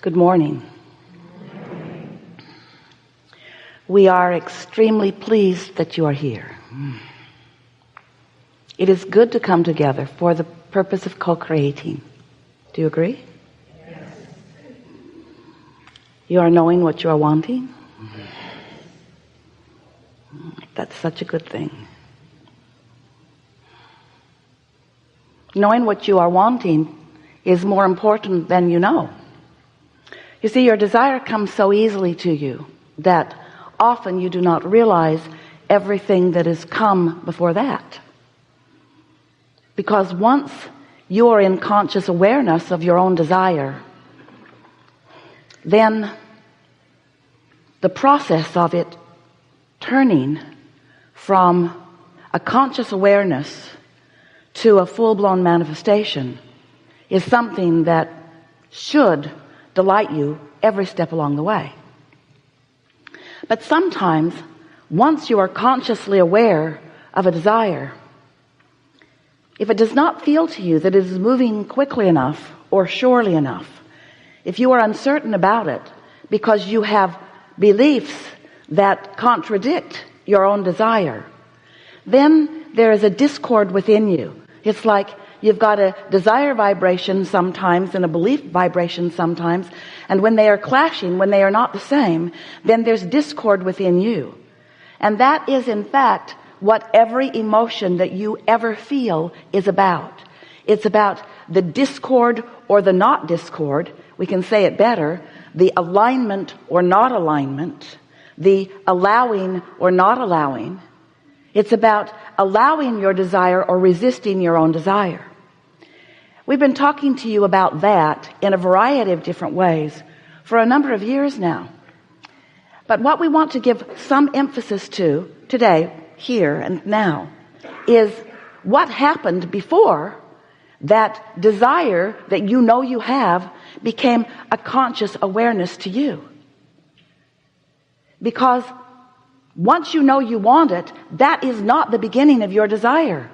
Good morning. We are extremely pleased that you are here. It is good to come together for the purpose of co-creating. Do you agree? Yes. You are knowing what you are wanting? That's such a good thing. Knowing what you are wanting is more important than you know. You see, your desire comes so easily to you that often you do not realize everything that has come before that. Because once you are in conscious awareness of your own desire, then the process of it turning from a conscious awareness to a full-blown manifestation is something that should delight you every step along the way. But sometimes, once you are consciously aware of a desire, if it does not feel to you that it is moving quickly enough or surely enough, if you are uncertain about it because you have beliefs that contradict your own desire, then there is a discord within you. It's like you've got a desire vibration sometimes and a belief vibration sometimes, and when they are clashing, when they are not the same, then there's discord within you. And that is in fact what every emotion that you ever feel is about. It's about the discord or the not discord. We can say it better, the alignment or not alignment, the allowing or not allowing. It's about allowing your desire or resisting your own desire. We've been talking to you about that in a variety of different ways for a number of years now. But what we want to give some emphasis to today, here and now, is what happened before that desire that you know you have became a conscious awareness to you. Because once you know you want it, that is not the beginning of your desire.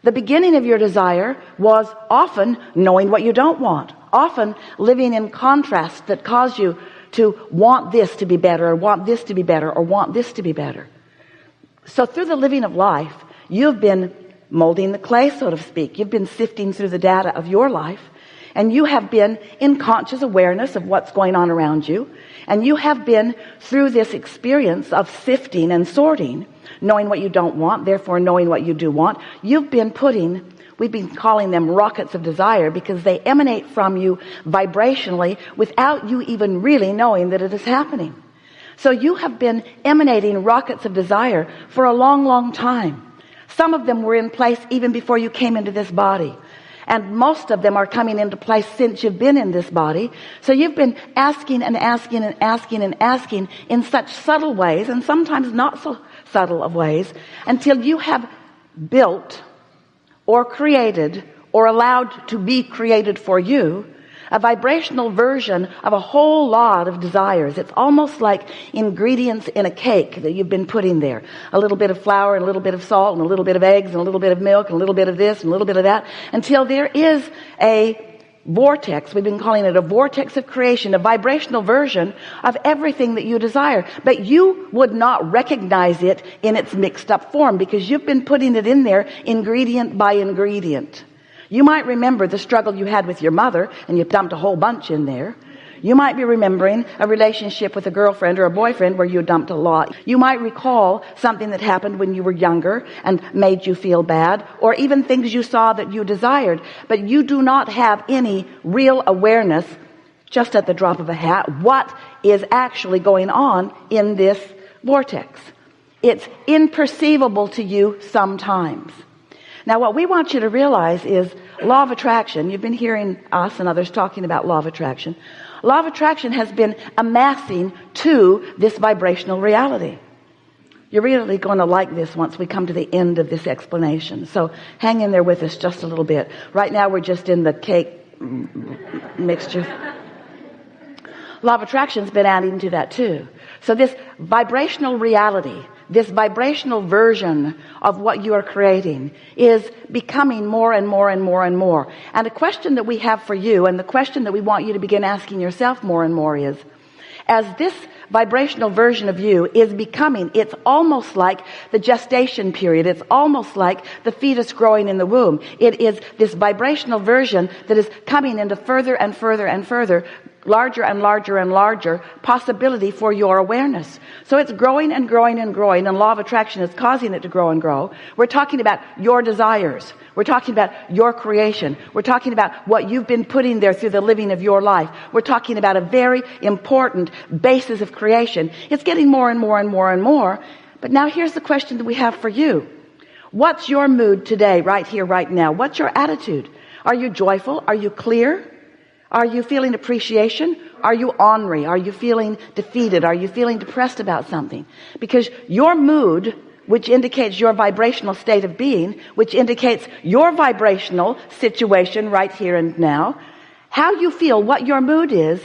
The beginning of your desire was often knowing what you don't want, often living in contrast that cause you to want this to be better, or want this to be better, or want this to be better. So through the living of life, you've been molding the clay, so to speak. You've been sifting through the data of your life, and you have been in conscious awareness of what's going on around you, and you have been through this experience of sifting and sorting, knowing what you don't want, therefore knowing what you do want. You've been we've been calling them rockets of desire because they emanate from you vibrationally without you even really knowing that it is happening. So you have been emanating rockets of desire for a long, long time. Some of them were in place even before you came into this body. And most of them are coming into place since you've been in this body. So you've been asking and asking and asking and asking in such subtle ways, and sometimes not so subtle of ways, until you have built or created or allowed to be created for you a vibrational version of a whole lot of desires. It's almost like ingredients in a cake that you've been putting there. A little bit of flour and a little bit of salt and a little bit of eggs and a little bit of milk and a little bit of this and a little bit of that, until there is a vortex. We've been calling it a vortex of creation, a vibrational version of everything that you desire. But you would not recognize it in its mixed up form because you've been putting it in there ingredient by ingredient. You might remember the struggle you had with your mother and you dumped a whole bunch in there. You might be remembering a relationship with a girlfriend or a boyfriend where you dumped a lot. You might recall something that happened when you were younger and made you feel bad, or even things you saw that you desired. But you do not have any real awareness, just at the drop of a hat, what is actually going on in this vortex. It's imperceivable to you sometimes. Now, what we want you to realize is law of attraction. You've been hearing us and others talking about law of attraction. Law of attraction has been amassing to this vibrational reality. You're really going to like this once we come to the end of this explanation. So hang in there with us just a little bit. Right now we're just in the cake mixture. Law of attraction's been adding to that too. So this vibrational reality, this vibrational version of what you are creating is becoming more and more and more and more. And a question that we have for you, and the question that we want you to begin asking yourself more and more is, as this vibrational version of you is becoming, it's almost like the gestation period. It's almost like the fetus growing in the womb. It is this vibrational version that is coming into further and further and further, larger and larger and larger possibility for your awareness. So it's growing and growing and growing, and law of attraction is causing it to grow and grow. We're talking about your desires. We're talking about your creation. We're talking about what you've been putting there through the living of your life. We're talking about a very important basis of creation. It's getting more and more and more and more. But now here's the question that we have for you. What's your mood today, right here, right now? What's your attitude? Are you joyful? Are you clear? Are you feeling appreciation? Are you ornery? Are you feeling defeated? Are you feeling depressed about something? Because your mood, which indicates your vibrational state of being, which indicates your vibrational situation right here and now, how you feel, what your mood is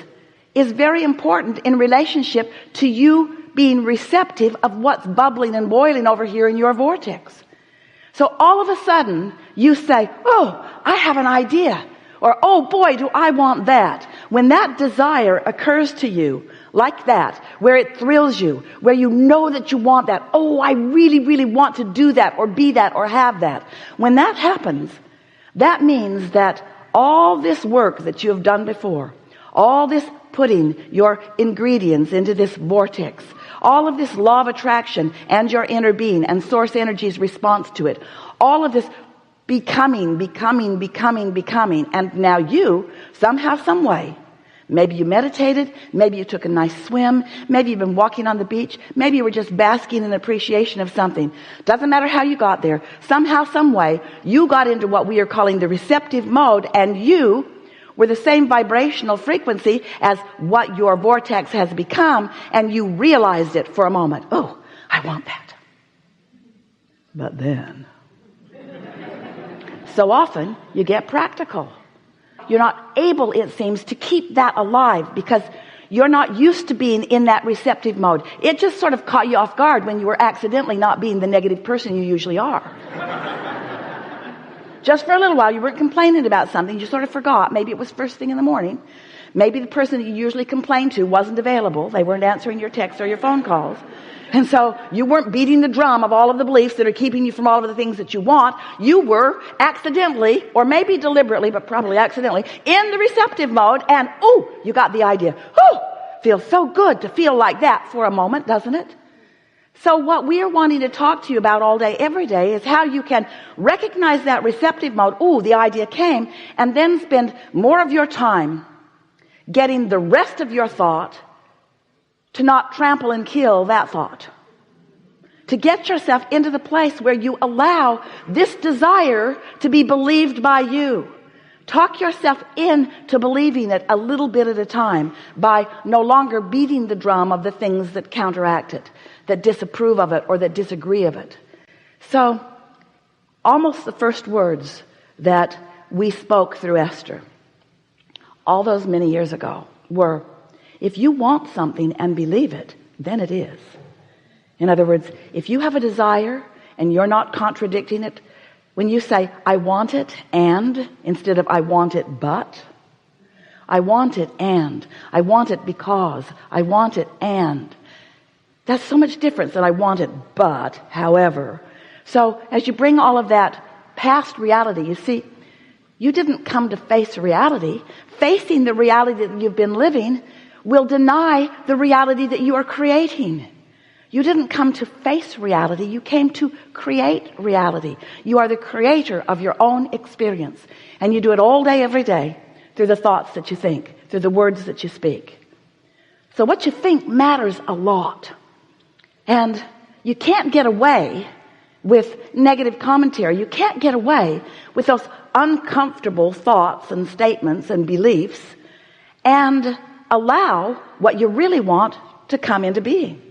very important in relationship to you being receptive of what's bubbling and boiling over here in your vortex. So all of a sudden you say, oh, I have an idea. Or, oh boy, do I want that. When that desire occurs to you like that, where it thrills you, where you know that you want that, oh, I really, really want to do that or be that or have that. When that happens, that means that all this work that you have done before, all this putting your ingredients into this vortex, all of this law of attraction and your inner being and source energy's response to it, all of this becoming, and now you, somehow, some way, maybe you meditated, maybe you took a nice swim, maybe you've been walking on the beach, maybe you were just basking in appreciation of something. Doesn't matter how you got there. Somehow, some way, you got into what we are calling the receptive mode, and you were the same vibrational frequency as what your vortex has become, and you realized it for a moment. Oh, I want that. But then so often you get practical. You're not able, it seems, to keep that alive because you're not used to being in that receptive mode. It just sort of caught you off guard when you were accidentally not being the negative person you usually are. Just for a little while, you weren't complaining about something. You sort of forgot. Maybe it was first thing in the morning. Maybe the person that you usually complain to wasn't available. They weren't answering your texts or your phone calls. And so you weren't beating the drum of all of the beliefs that are keeping you from all of the things that you want. You were accidentally, or maybe deliberately, but probably accidentally, in the receptive mode, and oh, you got the idea. Oh, feels so good to feel like that for a moment, doesn't it? So what we are wanting to talk to you about all day, every day, is how you can recognize that receptive mode. Oh, the idea came, and then spend more of your time getting the rest of your thought to not trample and kill that thought. To get yourself into the place where you allow this desire to be believed by you. Talk yourself into believing it a little bit at a time by no longer beating the drum of the things that counteract it, that disapprove of it or that disagree of it. So, almost the first words that we spoke through Esther, all those many years ago, were, if you want something and believe it, then it is. In other words, if you have a desire and you're not contradicting it, when you say, I want it and, instead of I want it but, I want it and, I want it because, I want it and, that's so much different than I want it but, however. So as you bring all of that past reality, you see, you didn't come to face reality. Facing the reality that you've been living will deny the reality that you are creating. You didn't come to face reality. You came to create reality. You are the creator of your own experience. And you do it all day, every day, through the thoughts that you think, through the words that you speak. So what you think matters a lot. And you can't get away with negative commentary. You can't get away with those uncomfortable thoughts and statements and beliefs and allow what you really want to come into being.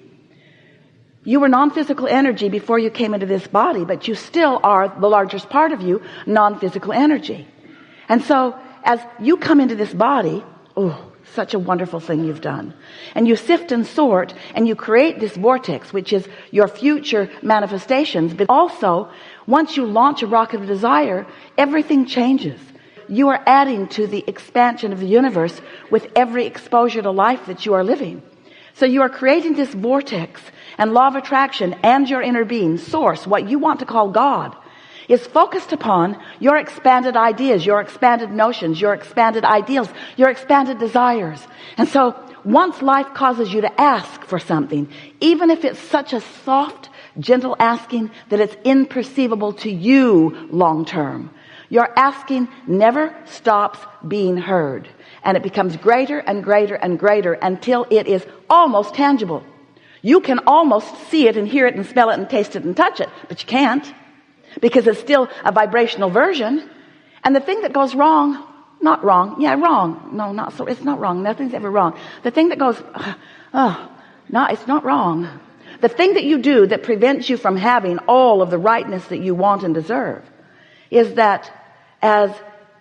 You were non-physical energy before you came into this body, but you still are, the largest part of you, non-physical energy. And so as you come into this body, oh, such a wonderful thing you've done. And you sift and sort, and you create this vortex, which is your future manifestations. But also, once you launch a rocket of desire, everything changes. You are adding to the expansion of the universe with every exposure to life that you are living. So you are creating this vortex, and law of attraction and your inner being, source, what you want to call God, is focused upon your expanded ideas, your expanded notions, your expanded ideals, your expanded desires. And so once life causes you to ask for something, even if it's such a soft, gentle asking that it's imperceivable to you long term, your asking never stops being heard. And it becomes greater and greater and greater until it is almost tangible. You can almost see it and hear it and smell it and taste it and touch it, but you can't, because it's still a vibrational version. And the thing that goes wrong, not wrong, yeah, wrong. No, not so. It's not wrong. Nothing's ever wrong. The thing that goes, it's not wrong. The thing that you do that prevents you from having all of the rightness that you want and deserve is that as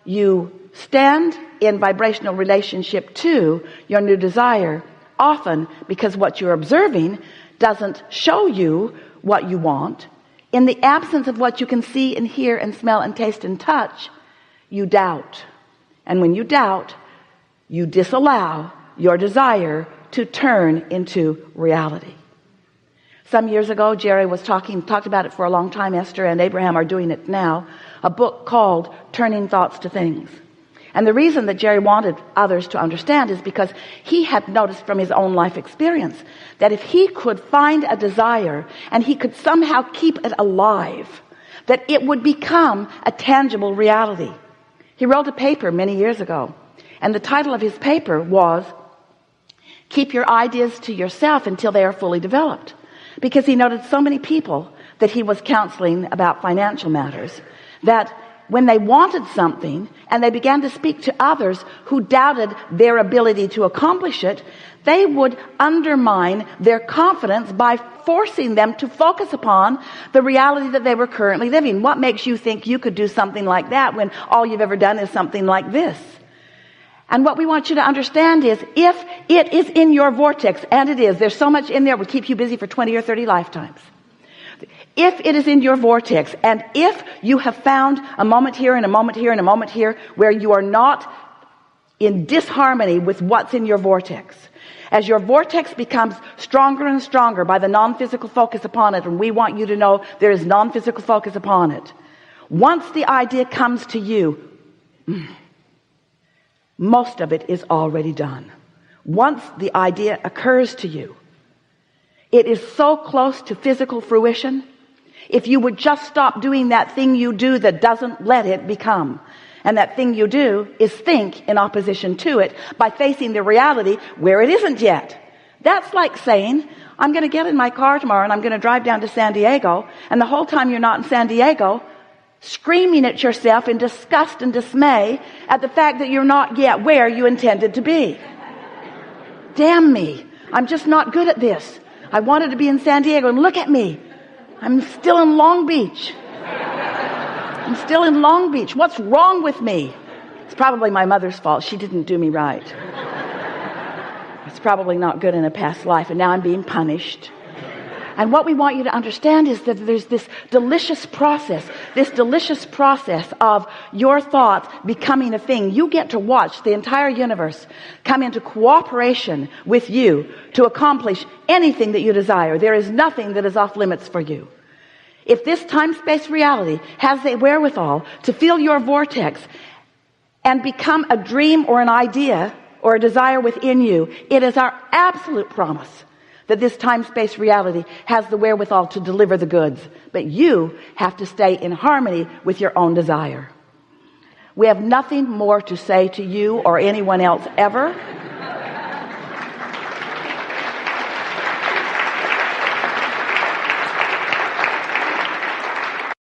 you stand in vibrational relationship to your new desire, often because what you're observing doesn't show you what you want, in the absence of what you can see and hear and smell and taste and touch, you doubt. And when you doubt, you disallow your desire to turn into reality. Some years ago, Jerry was talked about it for a long time. Esther and Abraham are doing it now. A book called Turning Thoughts to Things. And the reason that Jerry wanted others to understand is because he had noticed from his own life experience that if he could find a desire and he could somehow keep it alive, that it would become a tangible reality. He wrote a paper many years ago, and the title of his paper was Keep Your Ideas to Yourself Until They Are Fully Developed, because he noted so many people that he was counseling about financial matters that when they wanted something and they began to speak to others who doubted their ability to accomplish it, they would undermine their confidence by forcing them to focus upon the reality that they were currently living. What makes you think you could do something like that when all you've ever done is something like this? And what we want you to understand is, if it is in your vortex, and it is, there's so much in there that would keep you busy for 20 or 30 lifetimes. If it is in your vortex, and if you have found a moment here and a moment here and a moment here where you are not in disharmony with what's in your vortex, as your vortex becomes stronger and stronger by the non-physical focus upon it, and we want you to know there is non-physical focus upon it, once the idea comes to you, most of it is already done. Once the idea occurs to you, it is so close to physical fruition. If you would just stop doing that thing you do that doesn't let it become. And that thing you do is think in opposition to it by facing the reality where it isn't yet. That's like saying, I'm going to get in my car tomorrow and I'm going to drive down to San Diego. And the whole time you're not in San Diego, screaming at yourself in disgust and dismay at the fact that you're not yet where you intended to be. Damn me. I'm just not good at this. I wanted to be in San Diego, and look at me. I'm still in Long Beach. I'm still in Long Beach. What's wrong with me? It's probably my mother's fault. She didn't do me right. It's probably not good in a past life, and now I'm being punished. And what we want you to understand is that there's this delicious process of your thoughts becoming a thing. You get to watch the entire universe come into cooperation with you to accomplish anything that you desire. There is nothing that is off limits for you. If this time-space reality has the wherewithal to fill your vortex and become a dream or an idea or a desire within you, it is our absolute promise that this time-space reality has the wherewithal to deliver the goods. But you have to stay in harmony with your own desire. We have nothing more to say to you or anyone else ever.